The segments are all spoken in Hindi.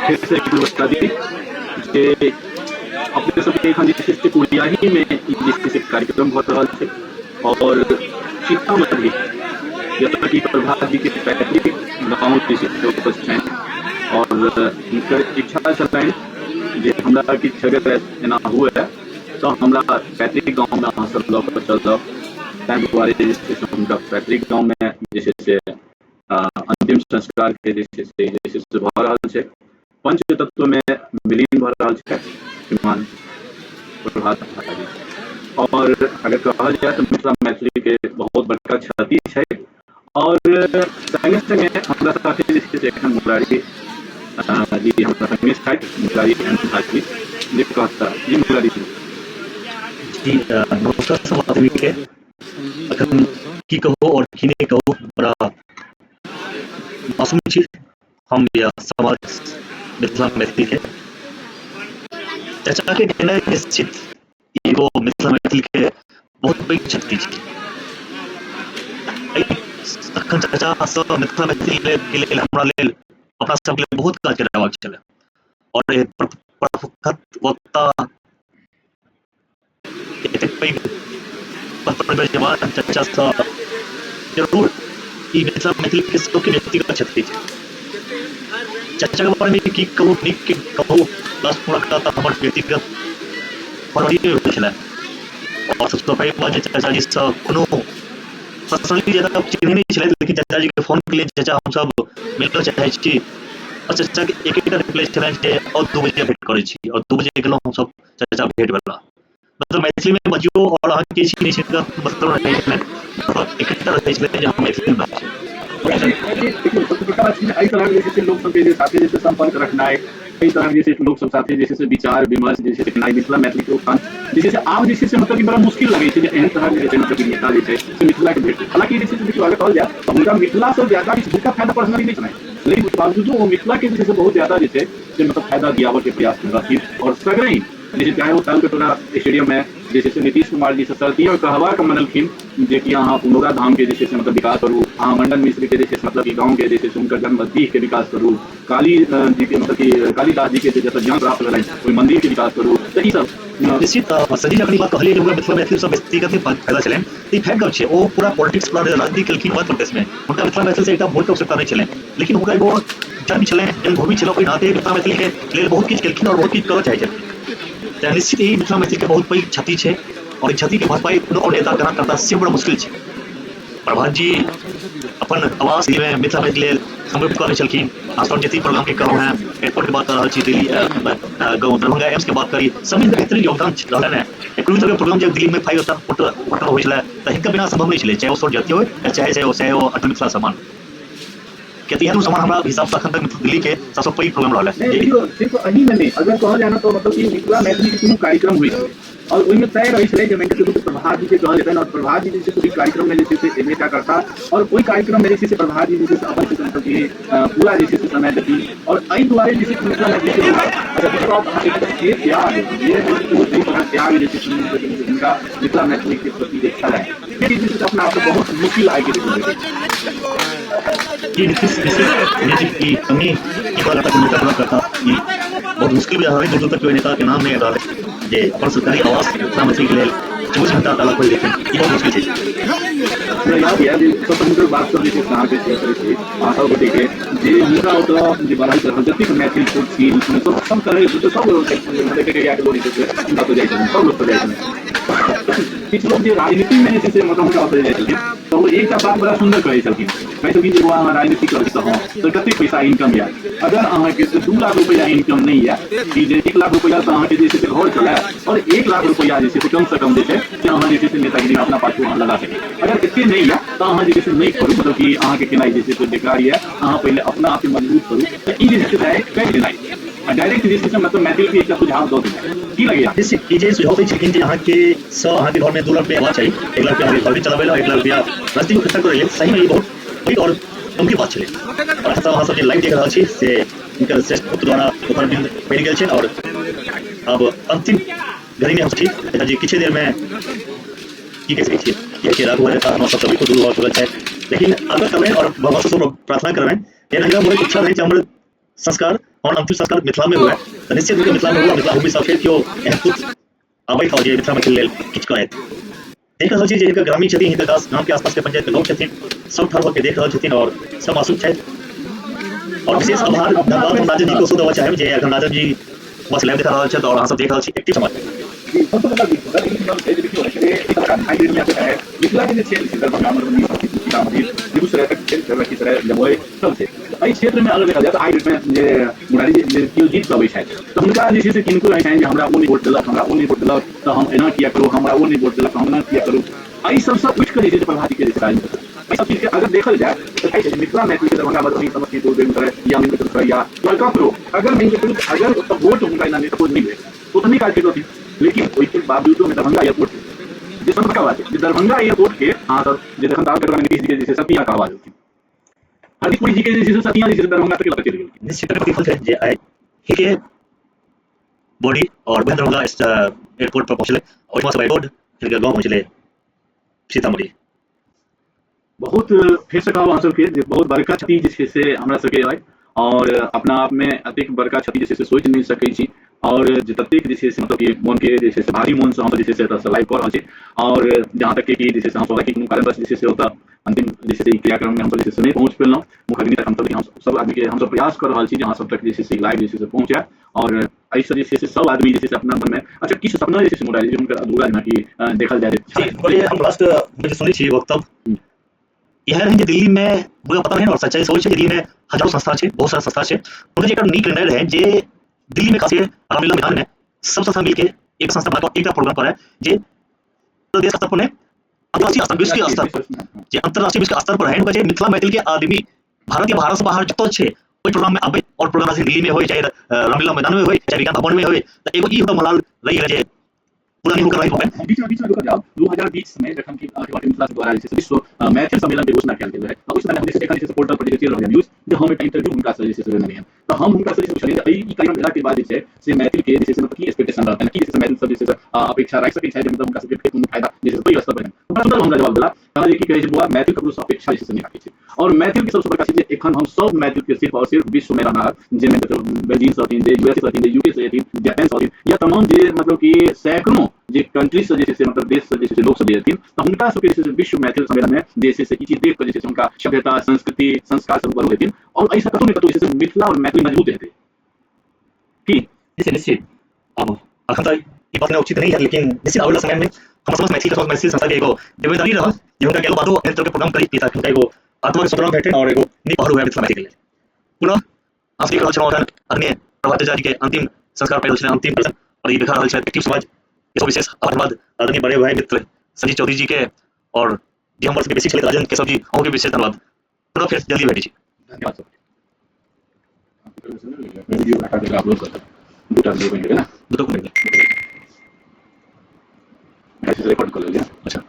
फिर से एक बता दी कि अपने सबके यहाँ जे छै से कुरियाही में जे छै से कार्यक्रम भऽ रहल छै और सीतामढ़ी जतऽ कि प्रभात जी के पैतृक गाँव जे छै से ओतऽ छनि और हुनकर इच्छा छलनि जे हमरा किछु अगर एना हुए तऽ हमरा पैतृक गाँवमे अहाँ सब लऽ कऽ चलब। ताहि दुआरे जे छै से हुनका पैतृक गाँवमे जे छै से अंतिम संस्कार के जे छै से भऽ रहल छै। पंचतत्व में विलीन भऽ रहल छै श्रीमान प्रभात जी। और अगर कहल जाए तो मिथिला मैथिली के बहुत बड़का क्षति है और संगे संगे हमरा साथे जे छै से एखन मुरारी जी हमरा संगे छथि, मुरारी जी जे कहता जी मुरारी जी। जी नमस्कार सब आदमी के अखन की कहो और की नहीं कहो बड़ा मासूम चीज हम या समाज मिथिला मैथिली के चर्चा के कहना निश्चित एगो मिथिला मैथिली के बहुत पैघ शक्ति छै। अखन चर्चा सब मिथिला मैथिली के लेल हमरा लेल अपना सब लेल बहुत काज करबाक छलै और प्रमुख वक्ता एतेक पैघ जवान चर्चा सँ जरूर ई मिथिला मैथिली के सबके व्यक्तिगत शक्ति छै। चर्चा के बारे में की कहूँ नीक के कहूँ प्लस पूरा करता हमर व्यक्तिगत फरवरी में छलै और सबसे पैघ बात चर्चा जी से कोनो पर्सनली ज्यादा चिन्ह नहीं छलै, लेकिन चर्चा जी के फोन के लिए चर्चा हम सब मिलना चाहै छी और चर्चा के एक रिप्लेस छलै जे और 2 बजे भेंट करै छी और 2 बजे गेलहुँ हम सब चर्चा भेंट भेला मतलब मैथिली में बजियो और अहाँ के छी नहीं छै मतलब रहै छलै और एकटा रहै छलै जे हम मैथिली में बात एहि तरह जैसे लोग सब के साथे जैसे संपर्क रखना है, कई तरह जैसे लोग सब साथे जैसे से विचार विमर्श जैसे देखना है मिथिला मैथिली के उत्थान जैसे आब जैसे से मतलब कि बड़ा मुश्किल लगे छै जे एहन तरह के जैसे मतलब नेता जे छै से मिथिला के भेट। हालांकि जैसे देखियो अगर कहल जाए तो हुनका मिथिला से ज्यादा हुनका फायदा पर्सनली नहीं छलै, लेकिन उसके बावजूद वो मिथिला के जैसे बहुत ज्यादा जैसे से मतलब फायदा दियावे के प्रयास कर रही और सगरे जैसे चाहे वो तालकटोरा स्टेडियम में जैसे से नीतीश कुमार जी से सरती और कहवा का मनलखिन जे कि अहाँ पुनौरा धाम के जैसे से मतलब विकास करू, अहाँ मंडन मिश्र के जैसे मतलब गाँव के जैसे से उनकर जन्मदीह के विकास करू, काली जी के मतलब कि कालीदास जी के जैसे ज्ञान प्राप्त करें कोई मंदिर के विकास करू तो ई सब निश्चित सजी अपनी बात कहलिए कि मिथिला मैथिली सब व्यक्तिगत फायदा छलै ई फैक्ट गप छै ओ पूरा पॉलिटिक्स पूरा राजनीति केलखिन बात कॉन्टेस्ट में हुनका मिथिला मैथिली से एकटा वोट के आवश्यकता नहीं छलै, लेकिन हुनका एगो जन्म छलै जन्मभूमि छलै ओहि नाते मिथिला मैथिली के लेल बहुत किछु केलखिन और बहुत किछु करऽ चाहै छथिन। निश्चित ही मिथिला मैथिली के बहुत पैघ क्षति छै और क्षति के भरपाई कोनो नेता करना से बड़ा मुश्किल छै। प्रभात जी अपन आवास में मिथिला मैथिली लेल समर्पित करै छलखिन। आश्रम जति प्रोग्राम के करौ हैं एयरपोर्ट के बात कर रहल छी, दिल्ली दरभंगा एम्स के बात करी सब में बेहतरीन योगदान रहलन है। एकरो तरह प्रोग्राम जब दिल्ली में 5 स्टार होटल होइ छलै त हिनका बिना संभव नहीं छलै, चाहे वो सोच जाती हो चाहे वो अटल मिथिला सम्मान के तिहार समान हमारा हिसाब से अखन तक दिल्ली के सबसे पैघ प्रोग्राम रहल है। सिर्फ अही में नहीं अगर कहल जाए तो मतलब कि मिथिला मैथिली के कोनो कार्यक्रम हुई और उसमें तय रही है जब प्रभात जी के कहल जाता है और प्रभात जी जैसे कोई कार्यक्रम में जैसे से क्या करता और कोई कार्यक्रम में जैसे से प्रभात जी जैसे अपन से मतलब कि पूरा जैसे से समय देती और आई द्वारे जैसे मिथिला मैथिली के त्याग त्याग जैसे उनका मिथिला मैथिली के प्रति देखा जाए जैसे अपना आप बहुत मुश्किल आएगी की कमी करता बहुत मुश्किल भी है जो तक नेता के नाम नहीं डाले जे अपन सरकारी आवास मिथिला मैथिली के लेल 24 घंटा ताला खोल देते हैं ये बहुत मुश्किल है। याद है जे स्वतंत्र बात सब जैसे कहां पे शेयर करे छी आशा को देखे जे मुद्दा तो जे बड़ाई कर जति मैथिली कोड छी तो सब करे तो सब देखे के या बोली से तो जाय छै सब लोग तो जाय छै किछु लोग जे राजनीति में जैसे मतलब का होते जाय छै तो वो एक बात बड़ा सुंदर कहे छलखिन कहे छलखिन जे वो राजनीति कर तो कते पैसा इनकम या अगर अहाँ के 2 लाख रुपया इनकम नहीं है कि जे 1 लाख रुपया तो अहाँ के जैसे घर चला और 1 लाख रुपया जैसे कम से कम जैसे अहाँ जैसे नेतागिरी में अपना पाछू अहाँ लगा सके अगर इतने नहीं है तो अहाँ जैसे नहीं करू मतलब कि अहाँ के केनाई जैसे बेकार है अहाँ पहले अपना आप के मजबूत करू तो ई जैसे है कह देनाई डायरेक्ट जैसे मतलब मैथिली के एक सुझाव दो की लगेगा जैसे कि जे सुझाव दै छथिन जे अहाँ के अहाँ के घर में 2 लाख रुपया चाही 1 लाख रुपया घर चलावे ला 1 लाख रुपया राष्ट्रीय खर्चा करे सही में बहुत बड़ी और उनकी बात चले और सब अहाँ सब लाइव देख रहल छी से उनकर श्रेष्ठ पुत्र द्वारा ओकर दिन पड़ गेल छै और अब अंतिम घड़ी में हम छी जी किछु देर में की कह सकै छी कि राघव रहता हम सब सभी को दूर हो चुका है, लेकिन अगर करबे और भगवान से प्रार्थना करबे ये नंगा मोर इच्छा है कि हमर संस्कार और अंतिम संस्कार मिथिला में हुआ है तो निश्चित रूप से मिथिला में हुआ मिथिला भूमि सफेद क्यों एहन कुछ अबै था जे मिथिला मैथिल लेल किछ करैत देख रहल छी जे हिनकर ग्रामीण छथिन हिनकर गांव के आसपास के पंचायत के लोग छथिन सब ठार होकर देख रहल छथिन और सब आंसू छथि और विशेष आभार धन्यवाद हम राजन जी को देबऽ चाहब जे अखन राजन जी बस लाइव देख रहल छथि और अहाँ सब देख रहल छी एक्टिव समाज सबसे बड़ा मिथिला के क्षेत्र दरभंगा मधुबनी सीतामढ़ी बेगूसराय तक क्षेत्र की तरह जमुई सब छै एहि क्षेत्र में अगर देखल जाए तो आइ में जे मुरारी जे केओ जीत पबै छथि तो हुनका जे छै से किनको रहै छनि जे हमरा ओ नहि वोट देलक हमरा ओ नहि वोट देलक तो हम एना किया करू हमरा ओ नहि वोट देलक हम एना किया करू एहि सबसँ उठि कऽ जे छै प्रभावी के जे राजनीति एहि सब चीज के अगर देखल जाए तो कहै छै मिथिला मैथिल के दरभंगा मधुबनी समस्तीपुर बेगूसराय या मिथिला या ककरो अगर वोट हुनका एना नहीं भेल तो नहीं काज करती लेकिन ओहिके बावजूदो में दरभंगा एयरपोर्ट जे सबका बात है दरभंगा एयरपोर्ट के हाँ सर जे जखन दावा करबा नीतीश जी के जैसे सतिया का आवाज होती हरदीपुरी जी के जैसे सतिया जैसे दरभंगा तक चली गई निश्चित प्रतिफल है जे आए के बॉडी और दरभंगा एयरपोर्ट पर पहुंचले और वहां से बाय रोड फिर गांव पहुंचले सीतामढ़ी बहुत फिर से कहब अहाँ सबके बहुत बड़का क्षति जे छै से हमरा सबके अइ और अपना आप में अतिक बड़का क्षति जे छै से सोचि नहीं सकै छी और जे ततेक जे छै से मतलब कि मन के जे छै से भारी मन से हम जे छै से एतऽ लाइव कऽ रहल छी और जहाँ तक कि जे छै से हम सब कोनो कारणवश जे छै से ओतऽ अंतिम जे छै से क्रियाक्रम में हम सब जे छै से नहीं पहुँच पेलहुँ मुखाग्नि तक हम सब आदमी के हम सब प्रयास कर रहल छी जहाँ सब तक जे छै से लाइव जे छै से पहुँचे और ऐसे जे छै से सब आदमी जे छै से अपना मन में अच्छा किछु सपना जे छै से मुरारी जी हुनकर अधूरा जेना कि देखल जाए बोलिए हम लास्ट में सुनी छी वक्तव्य यह रहे दिल्ली में मुझे पता नहीं और सच्चाई सोच है दिल्ली में हजारों संस्था है बहुत सारा संस्था है उनके एक नीक निर्णय रहे जे दिल्ली में खास रामलीला मैदान में सब संस्था मिलकर एक संस्था बना एक प्रोग्राम पर है जे देश स्तर पर अंतर्राष्ट्रीय स्तर विश्व के स्तर जे अंतर्राष्ट्रीय विश्व के स्तर पर है उनका जे मिथिला मैथिल के आदमी भारत के बाहर से बाहर जतो छे ओई प्रोग्राम में आबे और प्रोग्राम दिल्ली में होय चाहे रामलीला मैदान में होय चाहे विज्ञान भवन में होय तो एगो ई हमरा मलाल रही है जे पूरा नहीं होकर रही होवे बीच में रुक जाओ 2020 में जखन कि मिथिला द्वारा विश्व मैथिल सम्मेलन के घोषणा कयल गेल रहे उस समय हम देखै छी पोर्टल पर चलि रहल न्यूज जे हम एकटा इंटरव्यू हुनका से जे से लेने तो हम हुनका से पूछलिए जे ई कार्यक्रम भेला के बाद जे छै से मैथिल के जे मतलब की एक्सपेक्टेशन रहतै की जे मैथिल सब जे से अपेक्षा राखि सकै छै जे मतलब हुनका सबके कोनो फायदा जे से कोई स्तर पर बड़ा सुंदर हमरा जवाब देला कहा जे की कहै छै बुआ मैथिल ककरो अपेक्षा जे से नहीं राखै छै और मैथिल के सबसे बड़का चीज जे एखन हम सब मैथिल के सिर्फ और सिर्फ विश्व में रहना जे बेल्जियम से जे यूएस से यूके से जापान से या तमाम जे मतलब कि सैकड़ों जे कंट्रीज से जैसे मतलब देश से जैसे लोग सब जे तो हुनका सबके जैसे विश्व मैथिल सम्मेलन में जैसे से ई चीज देख कर जैसे उनका सभ्यता संस्कृति संस्कार सब बढ़ लेकिन और ऐसा कतौ नहीं कतौ जैसे मिथिला और मैथिल मजबूत रहते कि जैसे निश्चित अब अखन तक ये बात उचित नहीं है लेकिन निश्चित अगला समय में हम समझ मैथिल संस्था के एगो जिम्मेदारी रह जे हुनका के बातो एहन तरह के प्रोग्राम करी पिता हुनका एगो आत्मा के सुतराम भेटे और एगो निपहर हुआ मिथिला मैथिल के पुनः आखिरी करो चुनाव आदरणीय प्रभात जी के अंतिम संस्कार पैदल छे अंतिम दर्शन और ये दिखा रहल छे एक्टिव समाज इसको विशेष धन्यवाद आदरणीय बड़े भाई मित्र संजीव चौधरी जी के और जी हम बेसिक चलित राजन केशव जी के विशेष धन्यवाद पुनः फिर जल्दी भेटी धन्यवाद सर वीडियो हटा के अपलोड करता दूटा दे बनेगा ना दो को मिल ऐसे रिकॉर्ड कर लिया अच्छा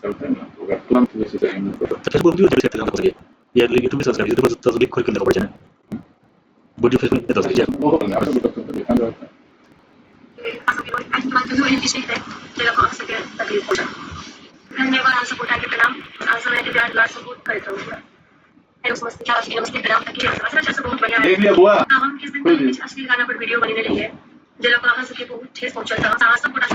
चलता है ना होगा तुरंत जैसे करेंगे तो फेसबुक भी जरूर चेक करना ये यूट्यूब पे सब्सक्राइब यूट्यूब पर तस्वीर खोल के देखो पड़ जाए वीडियो फेसबुक पे तस्वीर वो होगा आप सब तो देखा जाता है धन्यवाद सपोर्ट आके प्रणाम आज समय के प्यार लास्ट सपोर्ट करता हूँ है उस मस्ती क्या नमस्ते प्रणाम तक अच्छा से बहुत बढ़िया देख लिया बुआ हम किस दिन कुछ असली गाना पर वीडियो बनने लगी है जरा कहां से बहुत ठेस पहुंचा था साहस सब पूरा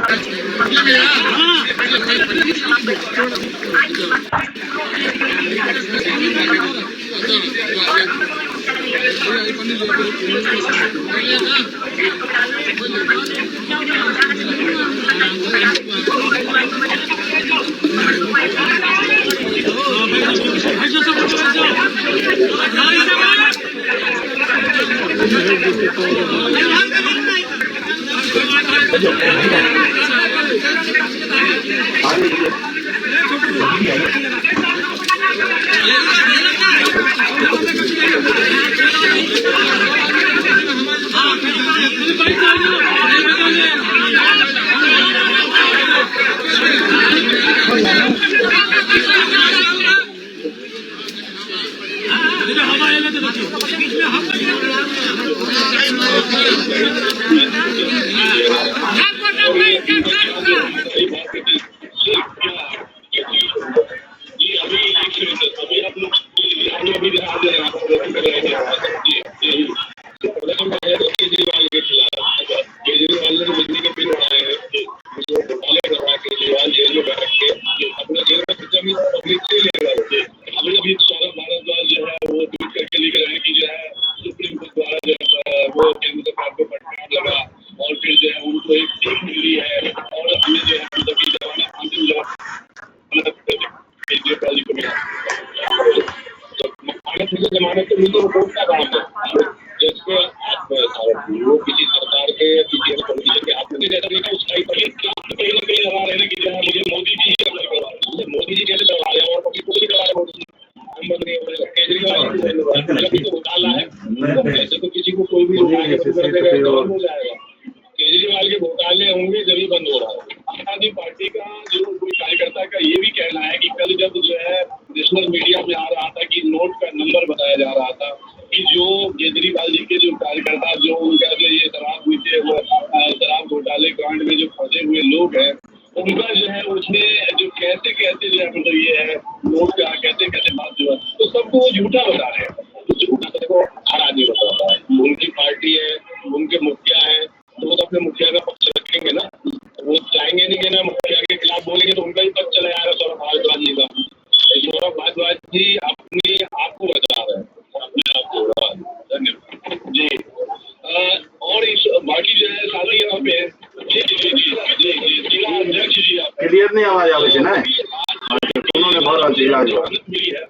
को कोई भी मुझे उठा के ऐसे बंद कर से देगा तो तो बंद हो जाएगा। केजरीवाल के घोटाले होंगे जब बंद हो रहा है। आम आदमी पार्टी का जो कोई कार्यकर्ता का ये भी कहना है कि कल जब जो है नेशनल मीडिया में आ रहा था कि नोट का नंबर बताया जा रहा था कि जो केजरीवाल जी के जो कार्यकर्ता जो उनका जो ये शराब पीते वो शराब घोटाले कांड में जो फंसे हुए लोग हैं उनका जो है उसमें जो कैसे कैसे जो है मतलब ये है नोट का कैसे कैसे बात जो है तो सबको वो झूठा बता रहे हैं। तो झूठा सबको हर आदमी बताता है। उनकी पार्टी है, उनके मुखिया है, तो वो तो अपने मुखिया का पक्ष रखेंगे ना। वो चाहेंगे नहीं कि ना मुखिया के खिलाफ बोलेंगे तो उनका ही पक्ष चला जाएगा सौरभ भारद्वाज जी का। सौरभ भारद्वाज जी अपने आप को बचा रहे हैं, अपने आप को। धन्यवाद जी। और इस बाकी जो है साथी यहाँ पे जी जी जी जी जी जिला अध्यक्ष जी आप क्लियर नहीं आवाज आवे छे ना मिली है